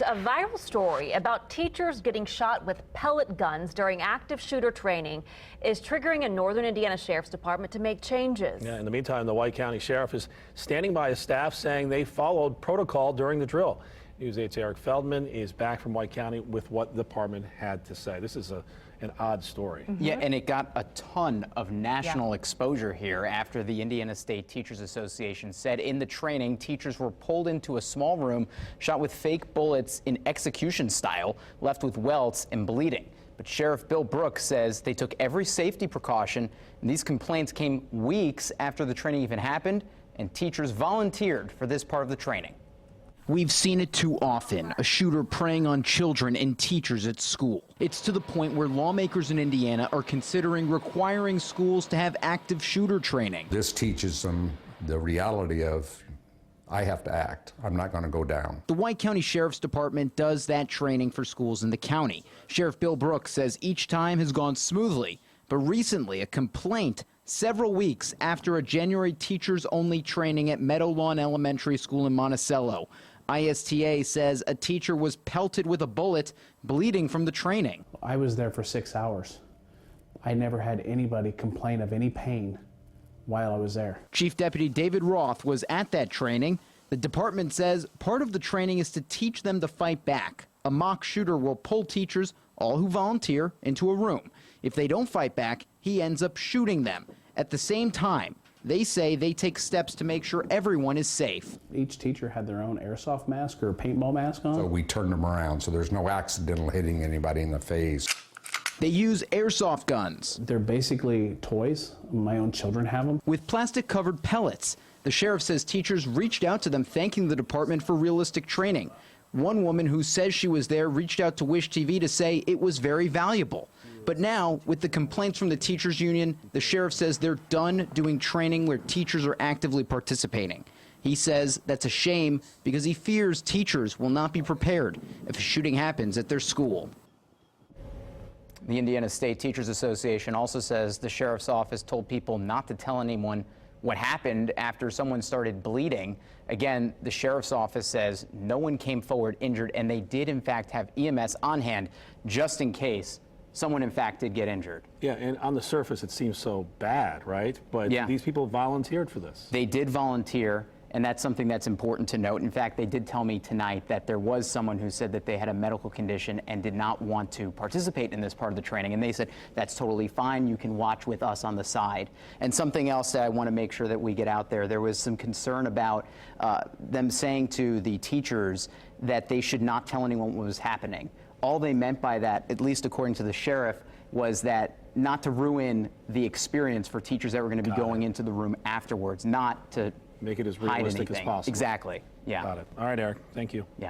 News, a viral story about teachers getting shot with pellet guns during active shooter training is triggering a Northern Indiana Sheriff's Department to make changes. Yeah, in the meantime, the White County Sheriff is standing by his staff saying they followed protocol during the drill. News 8's Eric Feldman is back from White County with what the department had to say. This is an odd story. Yeah, and it got a ton of national exposure here after the Indiana State Teachers Association said in the training, teachers were pulled into a small room, shot with fake bullets in execution style, left with welts and bleeding. But Sheriff Bill Brooks says they took every safety precaution, and these complaints came weeks after the training even happened, and teachers volunteered for this part of the training. We've seen it too often, a shooter preying on children and teachers at school. It's to the point where lawmakers in Indiana are considering requiring schools to have active shooter training. This teaches them the reality of, I have to act. I'm not going to go down. The White County Sheriff's Department does that training for schools in the county. Sheriff Bill Brooks says each time has gone smoothly, but recently a complaint several weeks after a January teachers-only training at Meadowlawn Elementary School in Monticello. ISTA says a teacher was pelted with a bullet, bleeding from the training. I was there for 6 hours. I never had anybody complain of any pain while I was there. Chief Deputy David Roth was at that training. The department says part of the training is to teach them to fight back. A mock shooter will pull teachers, all who volunteer, into a room. If they don't fight back, he ends up shooting them. At the same time, they say they take steps to make sure everyone is safe. Each teacher had their own airsoft mask or paintball mask on. So we turned them around so there's no accidental hitting anybody in the face. They use airsoft guns. They're basically toys. My own children have them. With plastic-covered pellets. The sheriff says teachers reached out to them thanking the department for realistic training. One woman who says she was there reached out to Wish TV to say it was very valuable. But now, with the complaints from the teachers union, the sheriff says they're done doing training where teachers are actively participating. He says that's a shame because he fears teachers will not be prepared if a shooting happens at their school. The Indiana State Teachers Association also says the sheriff's office told people not to tell anyone what happened after someone started bleeding. Again, the sheriff's office says no one came forward injured, and they did in fact have EMS on hand just in case someone in fact did get injured. Yeah, and on the surface it seems so bad, right? But these people volunteered for this. They did volunteer, and that's something that's important to note. In fact, they did tell me tonight that there was someone who said that they had a medical condition and did not want to participate in this part of the training, and they said that's totally fine, you can watch with us on the side. And something else that I want to make sure that we get out there was some concern about them saying to the teachers that they should not tell anyone what was happening. All they meant by that, at least according to the sheriff, was that not to ruin the experience for teachers that were going to be going into the room afterwards, not to make it as realistic as possible. Exactly. Yeah. Got it. All right, Eric. Thank you. Yeah.